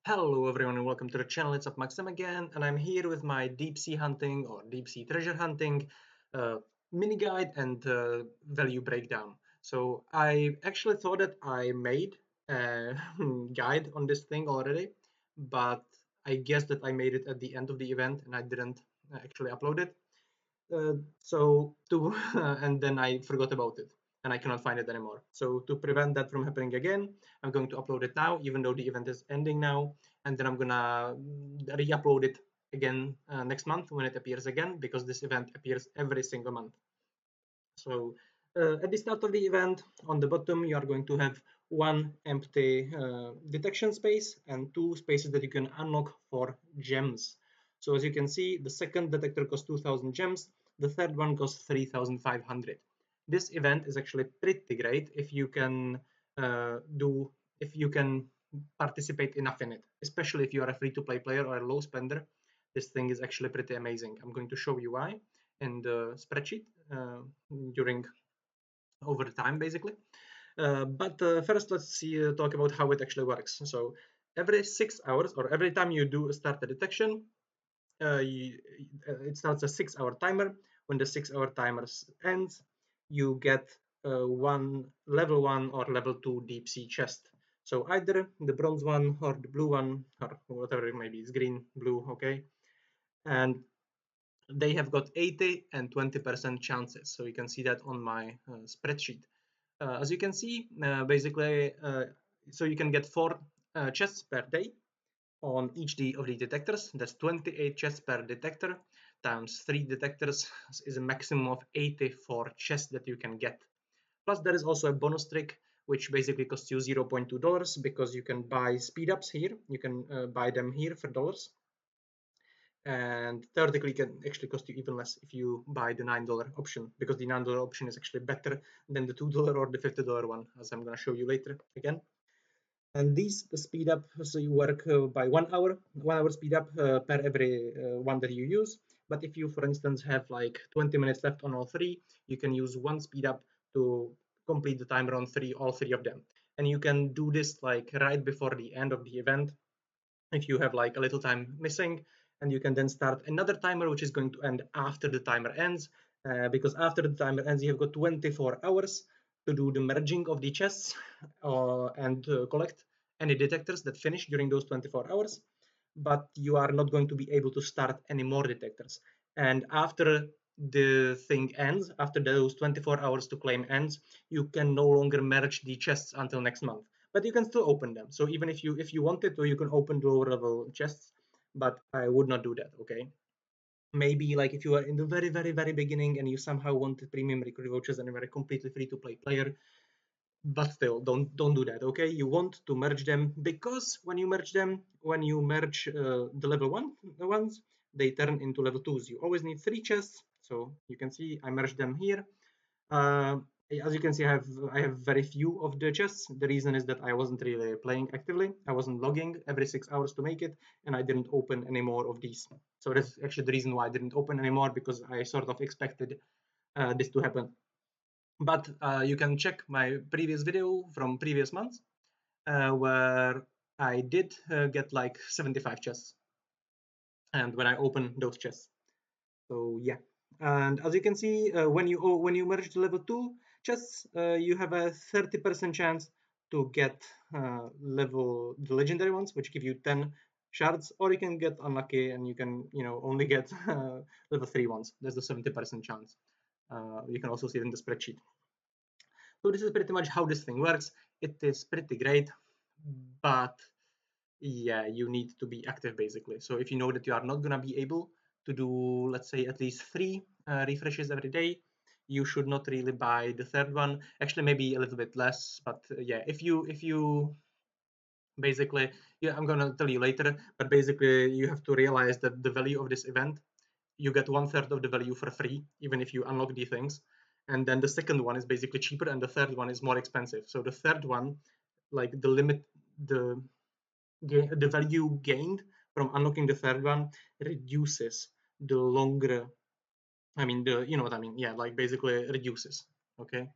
Hello everyone and welcome to the channel. It's Maxim again, and I'm here with my deep sea hunting or deep sea treasure hunting uh, mini guide and value breakdown. So I actually thought that I made a guide on this thing already, but I guess that I made it at the end of the event and I didn't actually upload it. And then I forgot about it and I cannot find it anymore. So to prevent that from happening again, I'm going to upload it now, even though the event is ending now, and then I'm gonna re-upload it again next month when it appears again, because this event appears every single month. So at the start of the event, on the bottom, you are going to have one empty detection space and two spaces that you can unlock for gems. So as you can see, the second detector costs 2,000 gems, the third one costs 3,500. This event is actually pretty great if you can if you can participate enough in it, especially if you are a free-to-play player or a low spender. This thing is actually pretty amazing. I'm going to show you why in the spreadsheet during over time, basically. But first, let's talk about how it actually works. So every 6 hours, or every time you do start the detection, it starts a 6 hour timer. When the 6 hour timer ends, you get one level 1 or level 2 deep sea chest. So either the bronze one or the blue one or whatever it may be, it's green, blue, okay. And they have got 80 and 20% chances. So you can see that on my spreadsheet. As you can see, basically, so you can get 4 chests per day on each of the detectors. That's 28 chests per detector times 3 detectors is a maximum of 84 chests that you can get. Plus, there is also a bonus trick which basically costs you $0.2 because you can buy speed ups here. You can buy them here for dollars, and theoretically can actually cost you even less if you buy the $9 option, because the $9 option is actually better than the $2 or the $50 one, as I'm going to show you later again. And these speed up, so you work by 1 hour speed up per every one that you use. But if you, for instance, have like 20 minutes left on all three, you can use one speed up to complete the timer on all three of them. And you can do this like right before the end of the event if you have like a little time missing, and you can then start another timer which is going to end after the timer ends, because after the timer ends you have got 24 hours to do the merging of the chests and collect any detectors that finish during those 24 hours, but you are not going to be able to start any more detectors. And after the thing ends, after those 24 hours to claim ends, you can no longer merge the chests until next month, but you can still open them. So even if you wanted to, you can open the lower level chests, but I would not do that. Okay, maybe like if you are in the very beginning and you somehow wanted premium recruit vouchers and you are a completely free to play player, but still don't do that. Okay, you want to merge them, because when you merge them, when you merge the level 1 ones, they turn into level 2s. You always need 3 chests. So you can see I merged them here. uh, as you can see, I have very few of the chests. The reason is that I wasn't really playing actively. I wasn't logging every 6 hours to make it, and I didn't open any more of these. So that's actually the reason why I didn't open anymore, because I sort of expected this to happen. But you can check my previous video from previous months, where I did get like 75 chests, and when I open those chests. So yeah, and as you can see, when you merge the level 2 chests, you have a 30% chance to get the legendary ones, which give you 10 shards, or you can get unlucky and you can only get level 3 ones. There's the 70% chance. You can also see it in the spreadsheet. So this is pretty much how this thing works. It is pretty great, but yeah, you need to be active basically. So if you know that you are not gonna be able to do, let's say, at least 3 refreshes every day, you should not really buy the third one. Actually, maybe a little bit less, but yeah, if you basically, yeah, I'm gonna tell you later, but basically you have to realize that the value of this event, you get 1/3 of the value for free, even if you unlock these things. And then the second one is basically cheaper, and the third one is more expensive. So the third one, like the limit, the value gained from unlocking the third one reduces the longer, I mean, you know what I mean, yeah, like basically reduces. Okay,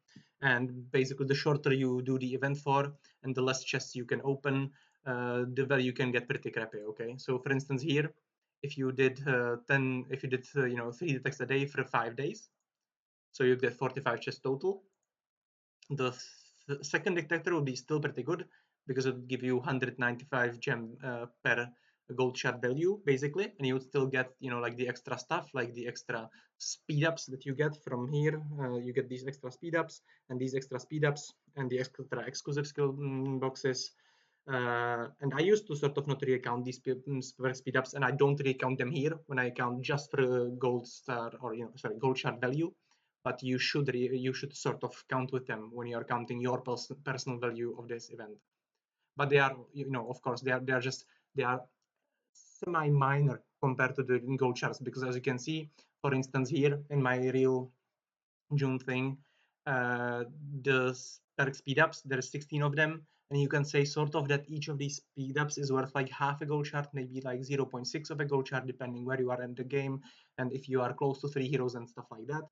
and basically the shorter you do the event for and the less chests you can open, the value can get pretty crappy. Okay, so for instance here, if you did 10, if you did 3 detects a day for 5 days, so you get 45 chests total. The second detector would be still pretty good because it would give you 195 gem per gold shard value basically, and you would still get like the extra stuff, like the extra speed ups that you get from here. You get these extra speed ups and these extra speed ups and the extra exclusive skill boxes. And I used to sort of not recount these speed ups, and I don't recount them here when I count just for gold star or sorry, gold shard value. But you should sort of count with them when you are counting your personal value of this event. But they are, of course, they are semi minor compared to the gold shards, because as you can see, for instance, here in my real June thing, the perk speed ups, there's 16 of them, and you can say sort of that each of these speed ups is worth like half a gold shard, maybe like 0.6 of a gold shard, depending where you are in the game and if you are close to 3 heroes and stuff like that.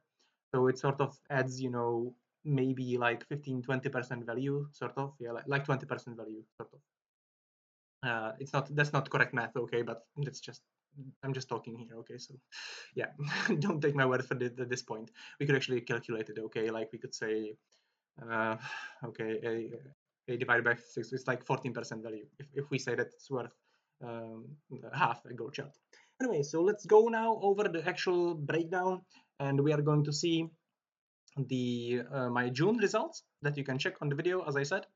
So it sort of adds, maybe like 15-20% value, sort of, yeah, like 20% value, sort of. That's not correct math, okay, but that's just, I'm just talking here, okay, so yeah, don't take my word for this point. We could actually calculate it, okay, like we could say, okay, a divided by 6 is like 14% value, if we say that it's worth um, half a gold shard. Anyway, so let's go now over the actual breakdown, and we are going to see the my June results that you can check on the video, as I said.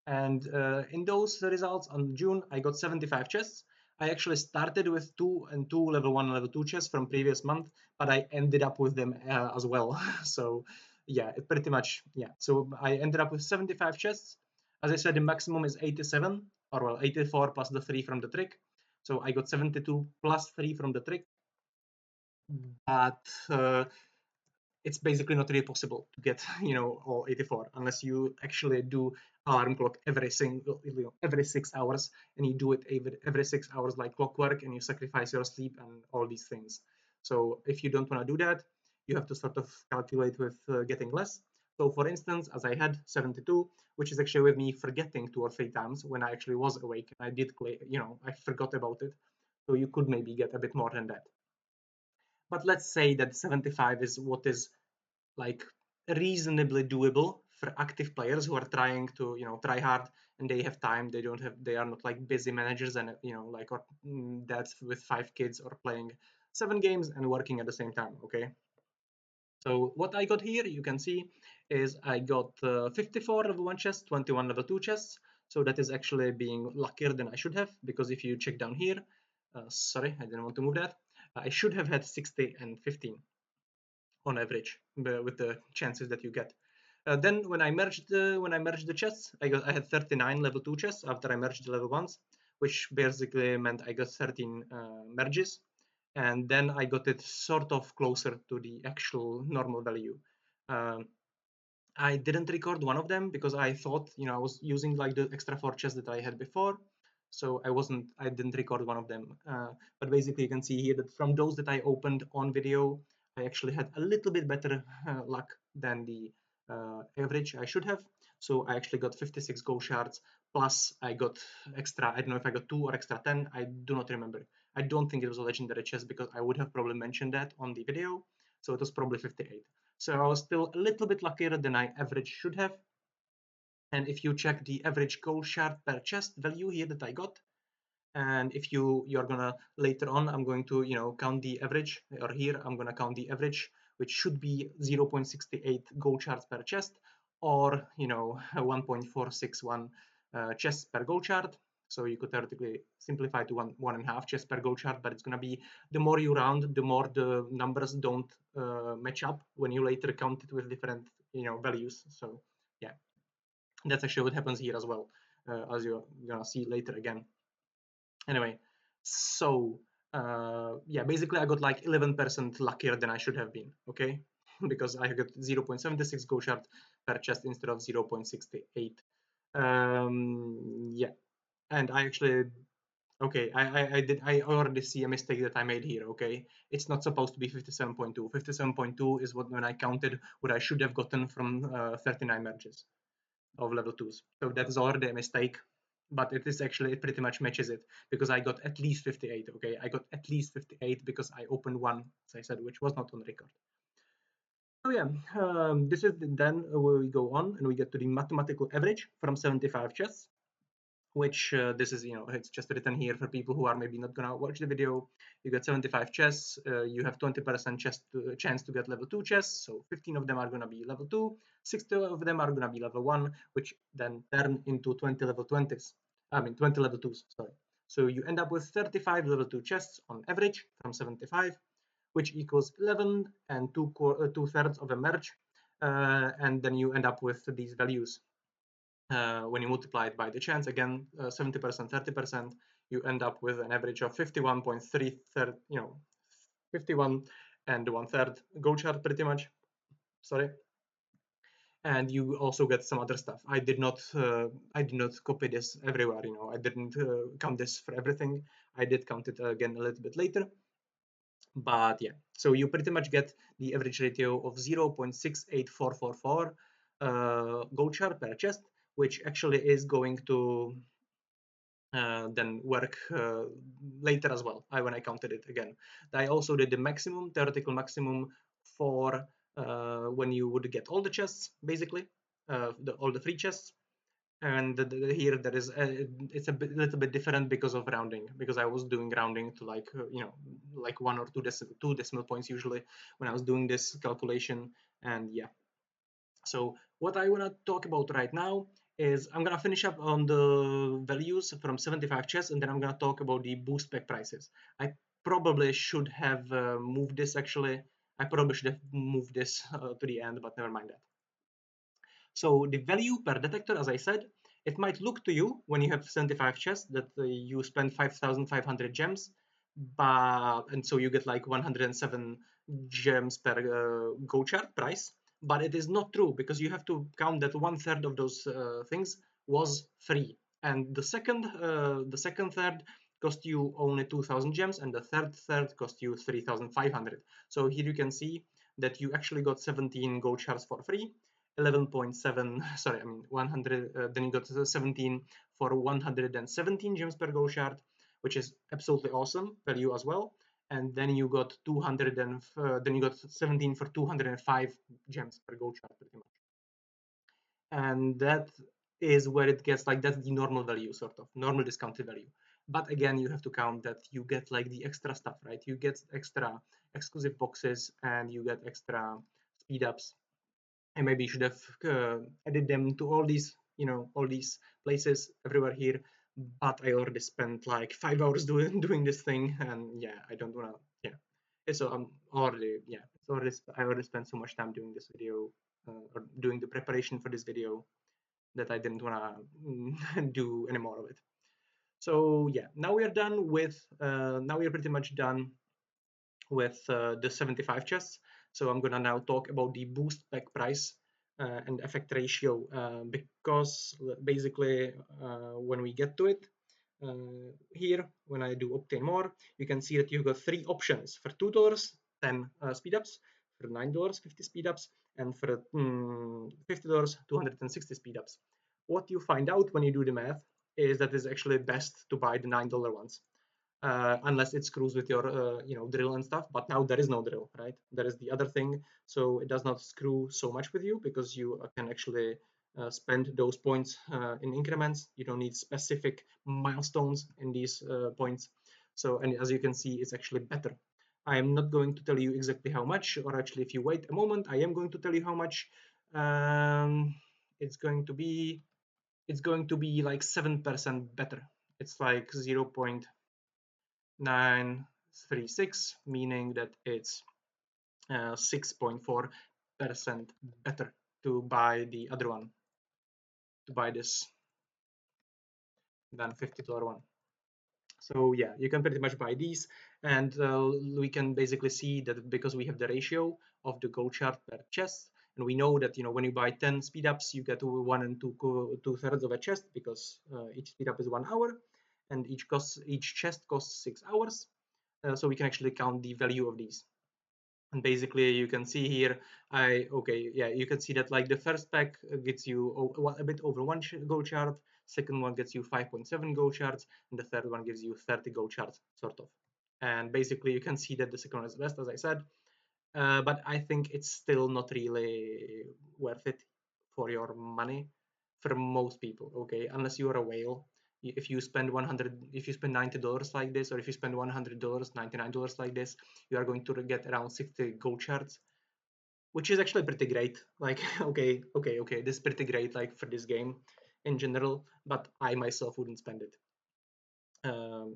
And in those results on June, I got 75 chests. I actually started with 2 and 2 level 1 and level 2 chests from previous month, but I ended up with them as well. So yeah, it pretty much, yeah. So I ended up with 75 chests. As I said, the maximum is 87, or well, 84 plus the 3 from the trick. So I got 72 plus 3 from the trick. But it's basically not really possible to get all 84 unless you actually do alarm clock every 6 hours, and you do it every 6 hours like clockwork, and you sacrifice your sleep and all these things. So if you don't want to do that, you have to sort of calculate with getting less. So for instance, as I had 72, which is actually with me forgetting 2 or 3 times when I actually was awake, I did I forgot about it. So you could maybe get a bit more than that. But let's say that 75 is what is like reasonably doable for active players who are trying to try hard, and they have time. They are not like busy managers and like or dads with 5 kids or playing 7 games and working at the same time. Okay, so what I got here, you can see, is I got 54 level 1 chests, 21 level 2 chests. So that is actually being luckier than I should have, because if you check down here, sorry, I didn't want to move that, I should have had 60 and 15 on average with the chances that you get. Then when I merged the chests, I had 39 level 2 chests after I merged the level 1s, which basically meant I got 13 merges, and then I got it sort of closer to the actual normal value. I didn't record one of them because I thought, I was using like the extra 4 chests that I had before, so I didn't record one of them. But basically you can see here that from those that I opened on video, I actually had a little bit better luck than the average I should have. So I actually got 56 gold shards, plus I got extra, I don't know if I got 2 or extra 10, I do not remember. I don't think it was a legendary chest, because I would have probably mentioned that on the video. So it was probably 58. So I was still a little bit luckier than I average should have. And if you check the average gold shard per chest value here that I got, and if you're gonna later on, I'm going to count the average, or here I'm gonna count the average, which should be 0.68 gold shards per chest, or 1.461 chests per gold shard. So you could theoretically simplify to one and a half chests per gold shard, but it's gonna be, the more you round, the more the numbers don't match up when you later count it with different values. So yeah, that's actually what happens here as well, as you're gonna see later again. Anyway, so yeah, basically I got like 11% luckier than I should have been, okay? Because I got 0.76 gold shard per chest instead of 0.68. Yeah, and I actually, okay, I already see a mistake that I made here, okay? It's not supposed to be 57.2. 57.2 is when I counted what I should have gotten from 39 merges of level 2s. So that is already a mistake. but it pretty much matches it because I got at least 58. Okay, I got at least 58 because I opened one, as I said, which was not on record. So yeah, this is then where we go on and we get to the mathematical average from 75 chests, which this is, it's just written here for people who are maybe not gonna watch the video. You get 75 chests, you have 20% chance to get level 2 chests, so 15 of them are gonna be level 2, 60 of them are gonna be level 1, which then turn into 20 level 20s, 20 level 2s, sorry. So you end up with 35 level 2 chests on average from 75, which equals 11 and 2/3 of a merge, and then you end up with these values. When you multiply it by the chance, again, 70%, 30%, you end up with an average of 51.3, 51 and 1/3 gold shard pretty much. Sorry. And you also get some other stuff. I did not copy this everywhere. I didn't count this for everything. I did count it again a little bit later. But yeah, so you pretty much get the average ratio of 0.68444 gold shard per chest, which actually is going to then work later as well. When I counted it again, I also did the maximum, theoretical maximum for when you would get all the chests, basically, all the free chests. And here there is it's a little bit different because of rounding, because I was doing rounding to like like 1 or 2 decimal points usually when I was doing this calculation. And yeah, so what I want to talk about right now is I'm going to finish up on the values from 75 chests, and then I'm going to talk about the boost pack prices. I probably should have moved this actually. I probably should have moved this to the end, but never mind that. So the value per detector, as I said, it might look to you when you have 75 chests that you spend 5,500 gems, and so you get like 107 gems per gold shard price. But it is not true, because you have to count that 1/3 of those things was free, and the second third cost you only 2,000 gems, and the third cost you 3,500. So here you can see that you actually got 17 gold shards for free, 11.7, sorry, 100, then you got 17 for 117 gems per gold shard, which is absolutely awesome value as well. And then you got 200 and then you got 17 for 205 gems per gold shard pretty much. And that is where it gets like, that's the normal value, sort of normal discounted value. But again, you have to count that you get like the extra stuff, right? You get extra exclusive boxes, and you get extra speed ups, and maybe you should have added them to all these places everywhere here. But I already spent like 5 hours doing this thing, and yeah, I don't want to. Yeah, so I'm already, yeah, I already spent so much time doing this video, or doing the preparation for this video, that I didn't want to do any more of it. So yeah, now we are done with now we are pretty much done with the 75 chests. So I'm gonna now talk about the boost pack price and effect ratio, because basically when we get to it, here when I do obtain more, you can see that you've got 3 options. For $2, 10 speed ups; for $9, 50 speed ups; and for $50, 260 speed ups. What you find out when you do the math is that it's actually best to buy the $9 ones, unless it screws with your drill and stuff. But now there is no drill, right? There is the other thing, so it does not screw so much with you, because you can actually spend those points in increments. You don't need specific milestones in these points. So, and as you can see, it's actually better. I am not going to tell you exactly how much, or actually, if you wait a moment, I am going to tell you how much. It's going to be like 7% better. It's like 0.936, meaning that it's 6.4% better to buy the other one, to buy this, than $50 one. So yeah, you can pretty much buy these, and we can basically see that because we have the ratio of the gold shard per chest, and we know that when you buy 10 speed ups, you get 1 and 2/3 of a chest, because each speed up is 1 hour, and each chest costs 6 hours. So we can actually count the value of these. And basically you can see here, you can see that like the first pack gets you a bit over 1 gold shard, second one gets you 5.7 gold shards, and the third one gives you 30 gold shards, sort of. And basically you can see that the second one is best, as I said, but I think it's still not really worth it for your money for most people, okay? Unless you're a whale. If you spend $90 like this, or if you spend $100, $99 like this, you are going to get around 60 gold shards, which is actually pretty great. Like, okay, this is pretty great, like, for this game in general, but I myself wouldn't spend it.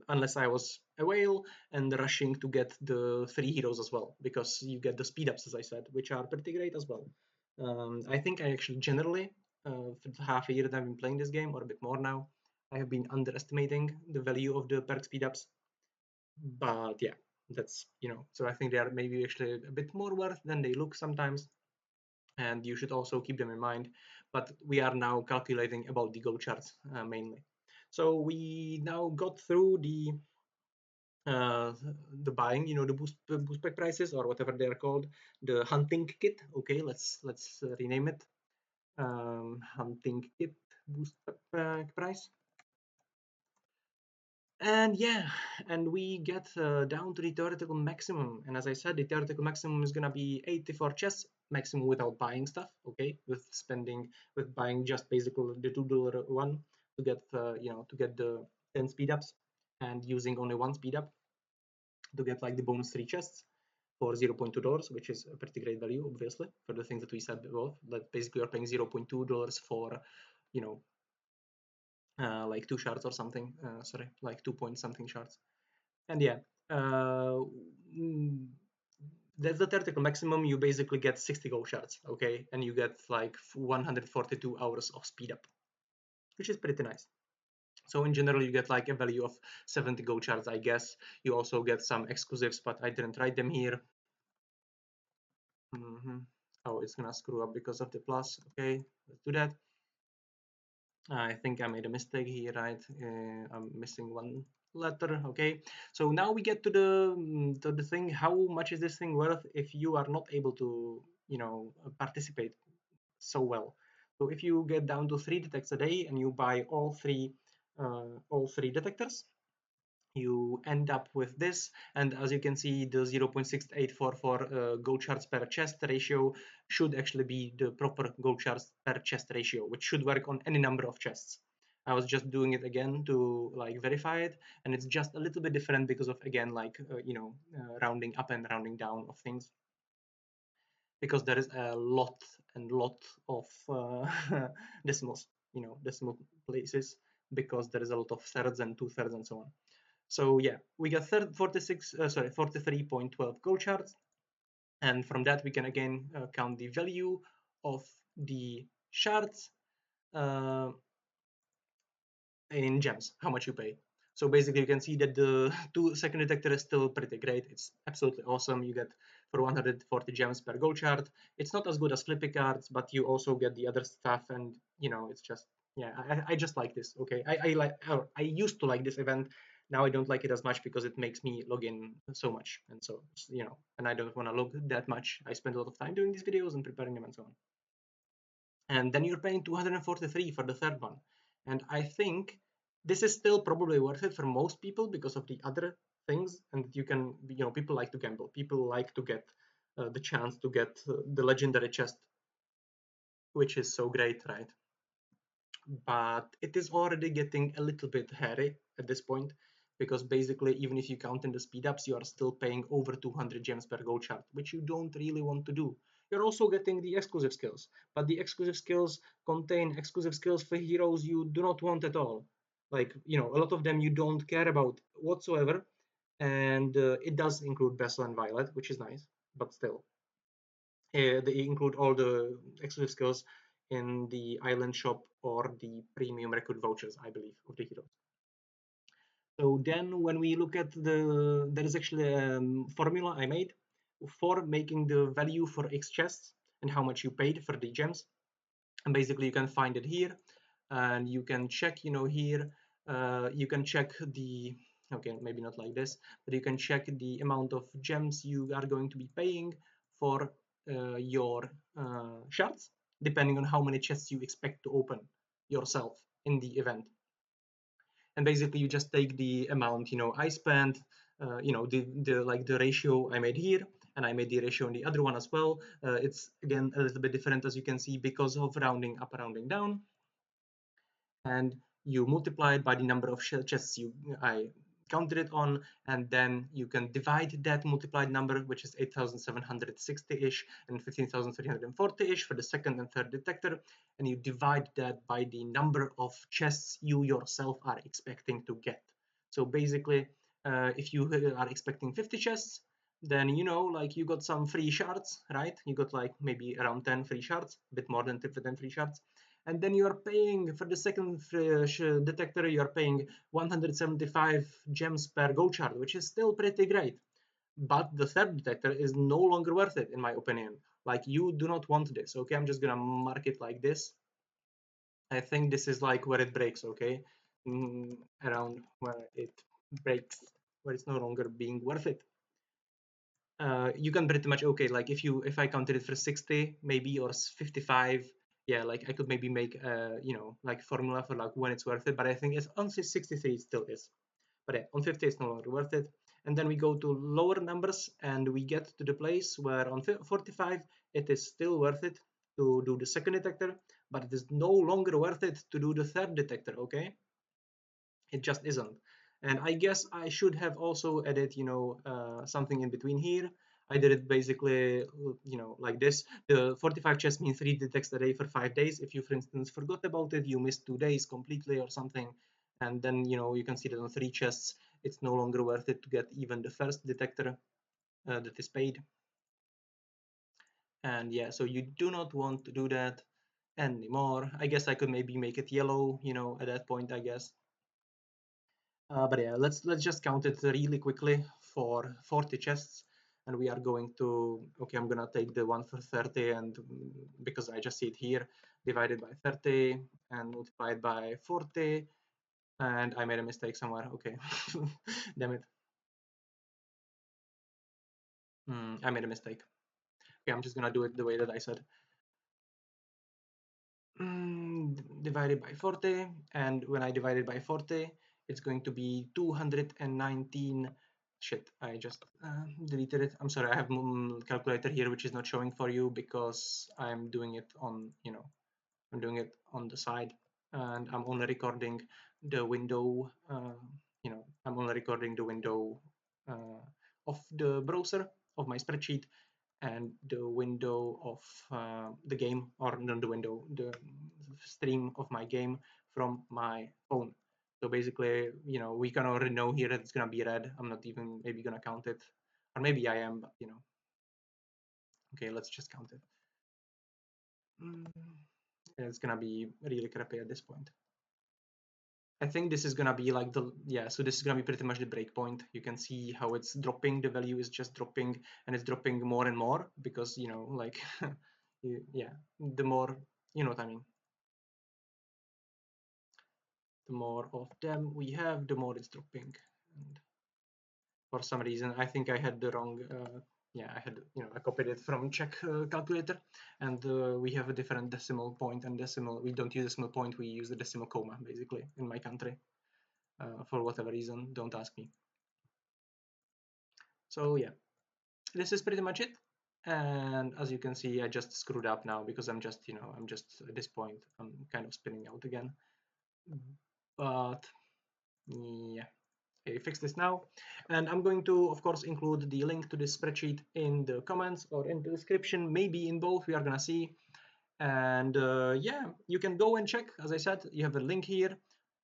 Unless I was a whale and rushing to get the 3 heroes as well, because you get the speed ups, as I said, which are pretty great as well. I think I actually generally, for the half a year that I've been playing this game, or a bit more now, I have been underestimating the value of the perk speed ups. But yeah, that's, so I think they are maybe actually a bit more worth than they look sometimes, and you should also keep them in mind. But we are now calculating about the gold charts mainly. So we now got through uh, the buying, the boost pack prices, or whatever they are called, the hunting kit. Okay, let's rename it hunting kit boost pack price. And yeah, and we get down to the theoretical maximum. And as I said, the theoretical maximum is gonna be 84 chests maximum without buying stuff. Okay, with buying just basically the $2 one to get to get the 10 speed ups, and using only one speed up to get like the bonus 3 chests for $0.2, which is a pretty great value, obviously, for the things that we said above. That basically you're paying $0.2 for, like 2 shards or something. Sorry, like 2 point something shards. And yeah, uh, mm, that's the theoretical maximum. You basically get 60 gold shards, okay, and you get like 142 hours of speed up, which is pretty nice. So in general, you get like a value of 70 gold shards, I guess. You also get some exclusives, but I didn't write them here. Oh, it's gonna screw up because of the plus. Okay, let's do that. I think I made a mistake here, right? I'm missing one letter. Okay, so now we get to the thing. How much is this thing worth if you are not able to, participate so well? So if you get down to 3 detects a day and you buy all three detectors, you end up with this. And as you can see, the 0.6844 gold shards per chest ratio should actually be the proper gold shards per chest ratio, which should work on any number of chests. I was just doing it again to like verify it, and it's just a little bit different because of, again, like rounding up and rounding down of things, because there is a lot of decimals, decimal places, because there is a lot of thirds and 2/3 and so on. So yeah, we got 43.12 gold shards, and from that we can again count the value of the shards uh, in gems, how much you pay. So basically you can see that the second detector is still pretty great. It's absolutely awesome. You get for 140 gems per gold shard. It's not as good as flippy cards, but you also get the other stuff, and it's just, yeah, I just like this. Okay, I used to like this event. Now I don't like it as much because it makes me log in so much, and so and I don't want to log that much. I spend a lot of time doing these videos and preparing them and so on. And then you're paying 243 for the third one. And I think this is still probably worth it for most people because of the other things. And you can, people like to gamble. People like to get the chance to get the legendary chest, which is so great, right? But it is already getting a little bit hairy at this point, because basically, even if you count in the speed ups, you are still paying over 200 gems per gold shard, which you don't really want to do. You're also getting the exclusive skills, but the exclusive skills contain exclusive skills for heroes you do not want at all. Like, a lot of them you don't care about whatsoever, and it does include Bessel and Violet, which is nice, but still. They include all the exclusive skills in the island shop or the premium recruit vouchers, I believe, of the heroes. So then when we look at there is actually a formula I made for making the value for X chests and how much you paid for the gems. And basically you can find it here, and you can check, here, you can check the, okay, maybe not like this, but you can check the amount of gems you are going to be paying for your shards, depending on how many chests you expect to open yourself. in the event. And basically you just take the amount, I spent, the ratio I made here, and I made the ratio in the other one as well. It's again a little bit different, as you can see, because of rounding up, rounding down, and you multiply it by the number of chests I counted it on, and then you can divide that multiplied number, which is 8,760-ish and 15,340-ish for the second and third detector, and you divide that by the number of chests you yourself are expecting to get. So basically, if you are expecting 50 chests, then like you got some free shards, right? You got like maybe around 10 free shards, a bit more than 10 free shards, and then you are paying for the second detector, you are paying 175 gems per gold shard, which is still pretty great. But the third detector is no longer worth it, in my opinion. Like, you do not want this. Okay, I'm just gonna mark it like this. I think this is like where it breaks. Okay, around where it breaks, where it's no longer being worth it. You can pretty much, okay, like if I counted it for 60 maybe, or 55, yeah, like I could maybe make like formula for like when it's worth it, but I think it's on 63 it still is, but yeah, on 50 it's no longer worth it. And then we go to lower numbers and we get to the place where on 45 it is still worth it to do the second detector, but it is no longer worth it to do the third detector. Okay, it just isn't. And I guess I should have also added something in between here. I did it basically like this. The 45 chests mean 3 detects a day for 5 days. If you, for instance, forgot about it, you missed 2 days completely or something, and then you can see that on 3 chests it's no longer worth it to get even the first detector that is paid. And yeah, so you do not want to do that anymore. I guess I could maybe make it yellow at that point, I guess. But yeah, let's just count it really quickly for 40 chests, and we are going to, okay, I'm gonna take the one for 30, and because I just see it here, divided by 30 and multiplied by 40, and I made a mistake somewhere. Okay, damn it. I made a mistake. Okay, I'm just gonna do it the way that I said. Divided by 40, and when I divide it by 40 it's going to be 219. Shit, I just deleted it. I'm sorry, I have calculator here which is not showing for you because I'm doing it on I'm doing it on the side, and I'm only recording the window I'm only recording the window of the browser of my spreadsheet, and the window of the game, or not the window, the stream of my game from my phone. So basically, we can already know here that it's gonna be red. I'm not even maybe gonna count it, or maybe I am, but okay, let's just count it. It's gonna be really crappy at this point. I think this is gonna be like so this is gonna be pretty much the breakpoint. You can see how it's dropping. The value is just dropping, and it's dropping more and more because like yeah, the more what I mean. The more of them we have, the more it's dropping. And for some reason, I think I had the wrong. Yeah, I had I copied it from Czech calculator, and we have a different decimal point and decimal. We don't use decimal point. We use the decimal comma basically in my country. For whatever reason, don't ask me. So yeah, this is pretty much it. And as you can see, I just screwed up now because I'm just I'm just at this point I'm kind of spinning out again. But yeah, okay, fix this now. And I'm going to, of course, include the link to this spreadsheet in the comments or in the description, maybe in both, we are gonna see. And yeah, you can go and check. As I said, you have a link here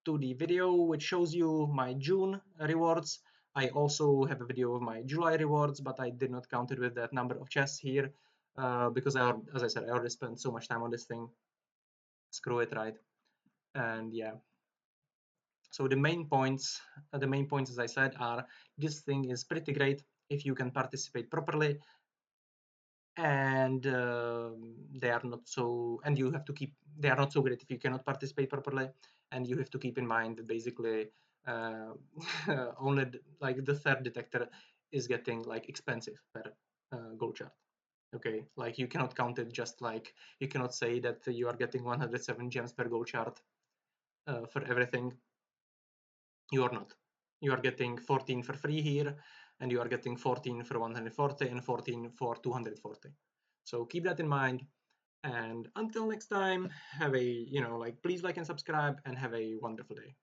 to the video which shows you my June rewards. I also have a video of my July rewards, but I did not count it with that number of chests here because as I said, I already spent so much time on this thing. Screw it, right? And yeah, so the main points, as I said, are this thing is pretty great if you can participate properly, and they are not so, and you have to keep, they are not so great if you cannot participate properly, and you have to keep in mind that basically uh, only like the third detector is getting like expensive per gold chart. Okay, like you cannot count it just like, you cannot say that you are getting 107 gems per gold chart for everything. You are not. You are getting 14 for free here, and you are getting 14 for 140 and 14 for 240. So keep that in mind. And until next time, have a, please like and subscribe and have a wonderful day.